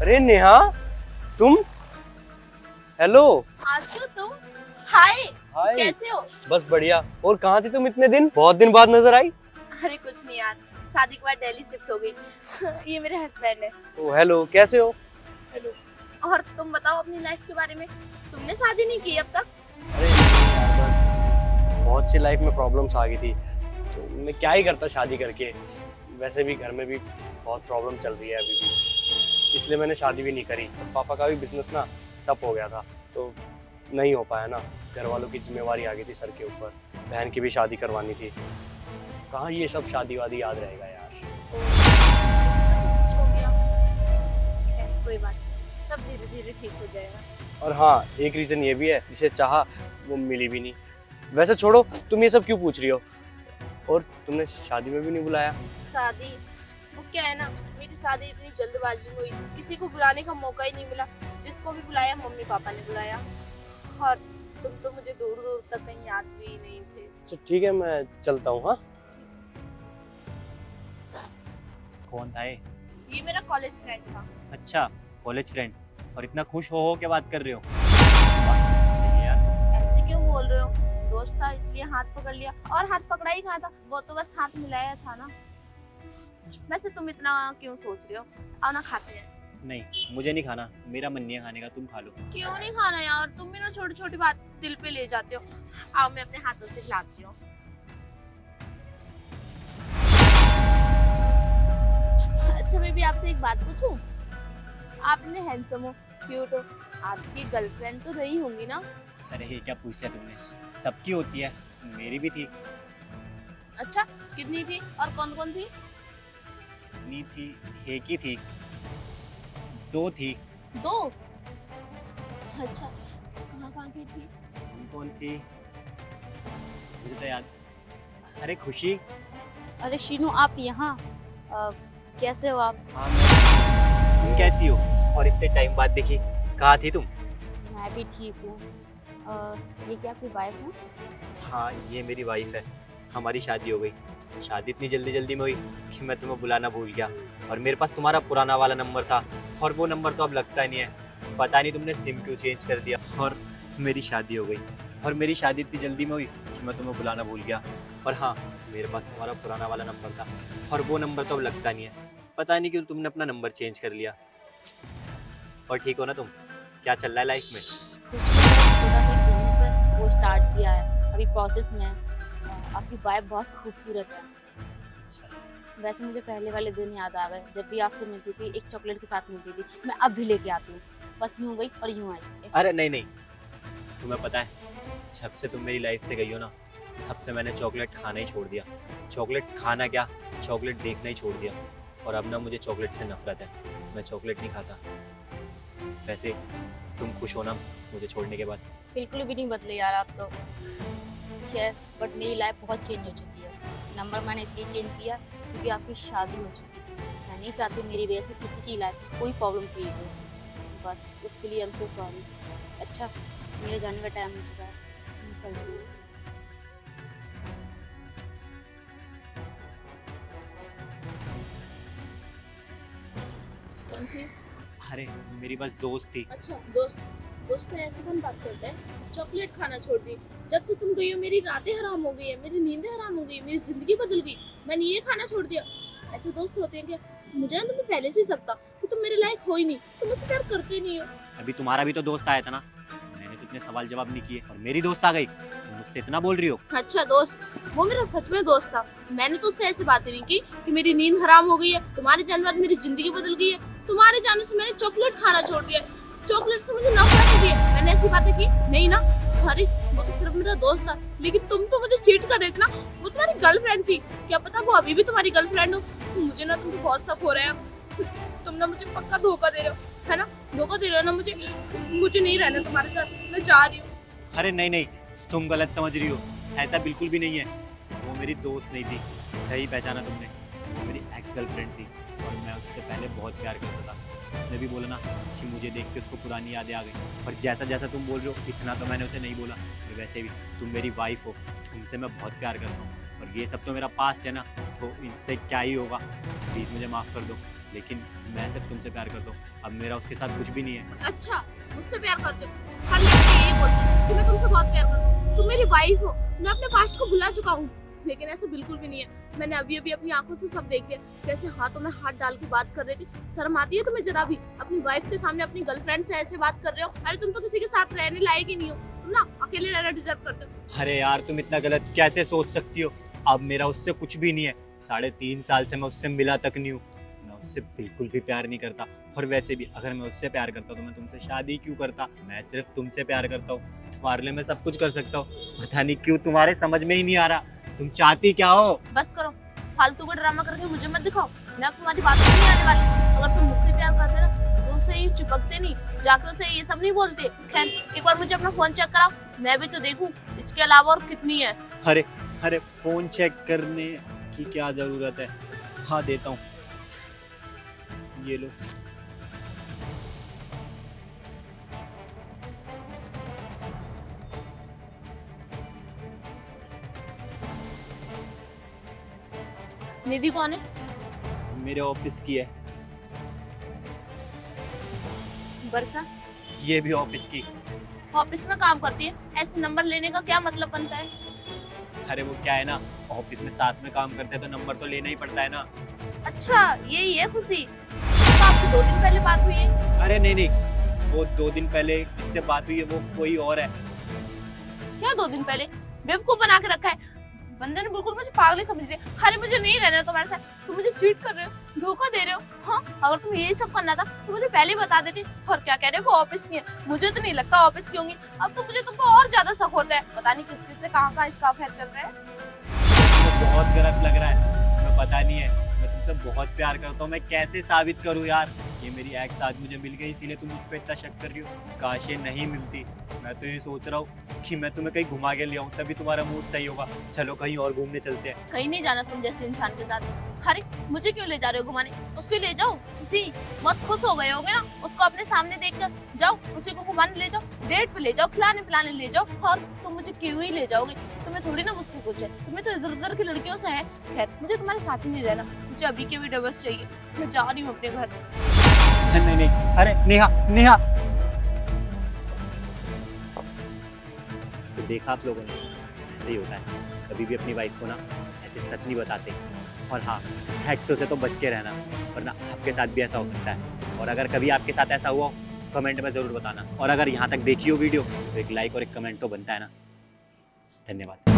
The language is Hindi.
अरे नेहा, तुम? हेलो। आसू तुम? हाय। हाय। कैसे हो? बस बढ़िया। और कहाँ थी तुम इतने दिन? बहुत दिन बाद नजर आई। अरे कुछ नहीं यार, शादी के बाद दिल्ली शिफ्ट हो गई। ये मेरे हस्बैंड है। ओ हेलो, कैसे हो? हेलो। और तुम बताओ अपनी लाइफ के बारे में। तुमने शादी नहीं की अब तक? अरे नहीं यार, बस बहुत सी लाइफ में प्रॉब्लम्स आ गई थी, तो मैं क्या ही करता शादी करके। वैसे भी घर में भी बहुत प्रॉब्लम चल रही है अभी भी, इसलिए मैंने शादी भी नहीं करी। तो पापा का भी बिजनेस ना ठप हो गया था, तो नहीं हो पाया ना। घर वालों की जिम्मेवारी आ गई थी सर के ऊपर, बहन की भी शादी करवानी थी। कहाँ ये सब शादी वादी याद रहेगा यार। सब कुछ हो गया। खैर कोई बात नहीं, सब धीरे धीरे ठीक हो जाएगा। और हाँ, एक रीज़न ये भी है, जिसे चाहा वो मिली भी नहीं। वैसे छोड़ो, तुम ये सब क्यों पूछ रही हो? और तुमने शादी में भी नहीं बुलाया? शादी? वो क्या है ना, मेरी शादी इतनी जल्दबाजी में हुई, किसी को बुलाने का मौका ही नहीं मिला। जिसको भी बुलाया मम्मी पापा ने बुलाया। और तुम तो मुझे दूर दूर तक कहीं याद भी ही नहीं थे। तो ठीक है, मैं चलता हूँ। हाँ। कौन था ये? ये मेरा कॉलेज फ्रेंड था। अच्छा, कॉलेज फ्रेंड। और इतना खुश हो के बात कर रहे हो? वाह, सही है यार। ऐसे क्यों बोल रहे हो? दोस्त था इसलिए हाथ पकड़ लिया। और हाथ पकड़ा ही कहाँ था, वो तो बस हाथ मिलाया था ना। वैसे तुम इतना क्यों सोच रहे हो? आओ ना खाते हैं। नहीं, मुझे नहीं खाना, मेरा मन नहीं है खाने का, तुम खा लो। क्यों नहीं खाना यार? तुम भी ना छोटी छोटी बात दिल पे ले जाते हो। आओ मैं अपने हाथों से खिलाती हूँ। अच्छा मैं भी आपसे एक बात पूछूं? आप इतने हैंडसम हो, क्यूट हो, आपकी गर्लफ्रेंड तो रही होंगी ना? अरे ये क्या पूछ लिया तुमने? सबकी होती है, मेरी भी थी। अच्छा, कितनी थी और कौन कौन थी? इतनी थी, एक ही थी, दो थी। दो? अच्छा, कहाँ कहाँ की थी? कौन कौन थी मुझे तो याद। अरे खुशी। अरे शीनू, आप यहाँ कैसे हो आप? हाँ तुम कैसी हो? और इतने टाइम बाद देखी, कहाँ थी तुम? मैं भी ठीक हूँ। ये क्या आपकी वाइफ है? हाँ ये मेरी वाइफ है, हमारी शादी हो गई। शादी इतनी जल्दी जल्दी में हुई कि मैं तुम्हें बुलाना भूल गया। और मेरे पास तुम्हारा पुराना वाला नंबर था, और वो नंबर तो अब लगता ही नहीं है। पता नहीं तुमने सिम क्यों चेंज कर दिया। और मेरी शादी हो गई, और मेरी शादी इतनी जल्दी में हुई कि मैं तुम्हें बुलाना भूल गया। और हाँ, मेरे पास तुम्हारा पुराना वाला नंबर था, और वो नंबर तो अब लगता नहीं है। पता नहीं क्यों तुमने अपना नंबर चेंज कर लिया। और ठीक हो ना तुम? क्या चल रहा है लाइफ में? कुछ नहीं, छोटा सा एक बिजनेस है, वो स्टार्ट किया है, अभी प्रोसेस में है। आपकी वाइफ बहुत खूबसूरत है। अच्छा, वैसे मुझे पहले वाले दिन याद आ गए, जब भी आपसे मिलती थी एक चॉकलेट के साथ मिलती थी। मैं अब भी लेके आती हूँ। बस यूँ गई और यूँ आई। अरे नहीं नहीं, तुम्हें पता है, जब से तुम मेरी लाइफ से गई हो ना, तब से मैंने चॉकलेट खाना ही छोड़ दिया। चॉकलेट खाना क्या, चॉकलेट देखना ही छोड़ दिया। और अब ना मुझे चॉकलेट से नफरत है, मैं चॉकलेट नहीं खाता। वैसे तुम खुश हो ना मुझे छोड़ने के बाद? बिल्कुल भी नहीं बदले यार आप तो। खैर, बट मेरी लाइफ बहुत चेंज हो चुकी है। नंबर मैंने इसलिए चेंज किया क्योंकि आपकी शादी हो चुकी है। मैं नहीं चाहती मेरी वजह से किसी की लाइफ में कोई प्रॉब्लम क्रिएट हो। बस उसके लिए आई एम सो सॉरी। अच्छा, मेरे जाने का टाइम हो चुका है, मैं चलती हूँ। कौन थी? अरे मेरी बस दोस्त थी। अच्छा दोस्त। दोस्त है ऐसे कौन बात करता है? चॉकलेट खाना छोड़ दी, जब से तुम गई हो मेरी रातें हराम हो गई है, मेरी नींदें हराम हो गई, मेरी जिंदगी बदल गई। मैंने ये खाना छोड़ दिया। ऐसे दोस्त होते हैं क्या? मुझे ना तुम्हें पहले से ही सकता कि तुम मेरे लायक हो ही नहीं, तुम मुझसे प्यार करते ही नहीं हो। अभी तुम्हारा भी तो दोस्त आया था ना, मैंने तो इतने सवाल जवाब नहीं किए, और मेरी दोस्त आ गई, तुम मुझसे इतना बोल रही हो? अच्छा दोस्त, वो मेरा सच में दोस्त था। मैंने तो उससे ऐसी बातें नहीं की कि मेरी नींद हराम हो गई है, तुम्हारे जाने बाद मेरी जिंदगी बदल गई है, तुम्हारे जाने से मैंने चॉकलेट खाना छोड़ दिया, चॉकलेट से मुझे नफरत हो गई है। मैंने ऐसी बातें की नहीं ना? अरे वो तो सिर्फ मेरा दोस्त था, लेकिन तुम तो मुझे चीट कर रहे थे ना। वो तुम्हारी गर्लफ्रेंड थी, क्या पता वो अभी भी तुम्हारी गर्लफ्रेंड हो। मुझे ना तुमको बहुत शक हो रहा है। तुम ना मुझे पक्का धोखा दे रहे हो, है ना? धोखा दे रहे हो ना मुझे। मुझे नहीं रहना तुम्हारे साथ, मैं जा रही हूँ। अरे नहीं नहीं, तुम गलत समझ रही हो, ऐसा बिल्कुल भी नहीं है। वो मेरी दोस्त नहीं थी, सही पहचाना तुमने। वो मेरी एक्स गर्लफ्रेंड थी, और मैं उससे पहले बहुत प्यार करता था। उसने भी बोला ना कि मुझे देख के उसको पुरानी यादें आ गई। पर जैसा जैसा तुम बोल रहे हो, इतना तो मैंने उसे नहीं बोला। और वैसे भी तुम मेरी वाइफ हो, तुमसे मैं बहुत प्यार करता हूँ, और ये सब तो मेरा पास्ट है ना, तो इससे क्या ही होगा। प्लीज़ मुझे माफ़ कर दो, लेकिन मैं सिर्फ तुमसे प्यार करता हूँ। अब मेरा उसके साथ कुछ भी नहीं है। अच्छा, मुझसे प्यार करते हो? हर लड़के यही बोलते हैं कि मैं तुमसे बहुत प्यार करता हूँ, तुम मेरी वाइफ हो। मैं अपने पास्ट को भुला चुका हूँ, लेकिन ऐसा बिल्कुल भी नहीं है। मैंने अभी अभी अपनी आंखों से सब देख लिया, कैसे हाथों में हाथ डाल के बात कर रही थी। शर्म आती है तुम्हें जरा भी? अपनी वाइफ के सामने अपनी गर्लफ्रेंड से ऐसे बात कर रहे हो? अरे तुम तो किसी के साथ रहने लायक ही नहीं हो, तुम ना अकेले रहना डिजर्व करते हो। अरे यार, तुम इतना गलत कैसे सोच सकती हो? अब मेरा उससे कुछ भी नहीं है। 3.5 साल से मैं उससे मिला तक नहीं हूँ। मैं उससे बिल्कुल भी प्यार नहीं करता, और वैसे भी अगर मैं उससे प्यार करता तो मैं तुमसे शादी क्यों करता? मैं सिर्फ तुमसे प्यार करता हूँ, तुम्हारे लिए मैं सब कुछ कर सकता हूँ। पता नहीं क्यों तुम्हारे समझ में ही नहीं आ रहा, तुम चाहती क्या हो? बस करो, फालतू का ड्रामा करके मुझे मत दिखाओ। मैं अब तुम्हारी बात में नहीं आने वाली। अगर तुम मुझसे प्यार करते ना तो उससे ही चिपकते नहीं, जाके उसे ये सब नहीं बोलते। खैर, एक बार मुझे अपना फोन चेक कराओ, मैं भी तो देखूं इसके अलावा और कितनी है। अरे अरे, फोन चेक करने की क्या जरूरत है? हाँ, देता हूँ, ये लो। निधि कौन है? मेरे ऑफिस की है। वर्षा ये भी ऑफिस की। ऑफिस में काम करती है, ऐसे नंबर लेने का क्या मतलब बनता है? अरे वो क्या है ना, ऑफिस में साथ में काम करते हैं तो नंबर तो लेना ही पड़ता है ना। अच्छा, यही है खुशी। तो आपकी 2 दिन पहले बात हुई है? अरे नहीं नहीं, वो 2 दिन पहले किससे बात हुई है वो कोई और है। क्या 2 दिन पहले? बेवकूफ बना के रखा है बंदे ने, बिल्कुल मुझे पागल ही समझ लिया। अरे मुझे नहीं रहना है तुम्हारे साथ, तुम मुझे चीट कर रहे हो, धोखा दे रहे हो। हाँ, अगर तुम यही सब करना था तो मुझे पहले ही बता देती। और क्या कह रहे हो, वो ऑफिस की है? मुझे तो नहीं लगता ऑफिस की होंगी। अब तो मुझे तुमको और ज्यादा शक होता है, पता नहीं किस किस से कहाँ इसका अफेयर चल रहा है। मुझे बहुत गलत लग रहा है, मैं पता नहीं है, मैं तुमसे बहुत प्यार करता हूँ। मैं कैसे साबित करूँ यार? ये मेरी एक्स आज मुझे मिल गई, इसीलिए तुम मुझ पे इतना शक कर रही हो। काश ये नहीं मिलती। मैं तो ये सोच रहा हूँ कि मैं तुम्हें कहीं घुमा के ले आऊँ, तभी तुम्हारा मूड सही होगा। चलो कहीं और घूमने चलते हैं। कहीं नहीं जाना तुम जैसे इंसान के साथ। अरे मुझे क्यों ले जा रहे हो घुमाने? उसको ले जाओ। खुशी बहुत खुश हो गए होगे ना, उसको अपने सामने देखकर। जाओ उसी को घुमाने ले जाओ, डेट पे ले जाओ, खिलाने पिलाने ले जाओ। और तुम मुझे क्यों ही ले जाओगे? तुम्हें थोड़ी ना मुझसे कुछ है, तुम्हें तो इधर उधर की लड़कियों से है। खैर, मुझे तुम्हारे साथ ही नहीं रहना, मुझे अभी के भी डिवोर्स चाहिए। मैं जा रही हूँ अपने घर। नहीं नहीं, अरे नेहा नेहा, तो देखा आप लोगों ने, ऐसे ही होता है। कभी भी अपनी वाइफ को ना ऐसे सच नहीं बताते। और हाँ, एक्सों से तो बच के रहना, वरना आपके साथ भी ऐसा हो सकता है। और अगर कभी आपके साथ ऐसा हुआ तो कमेंट में ज़रूर बताना। और अगर यहाँ तक देखी हो वीडियो तो एक लाइक और एक कमेंट तो बनता है ना। धन्यवाद।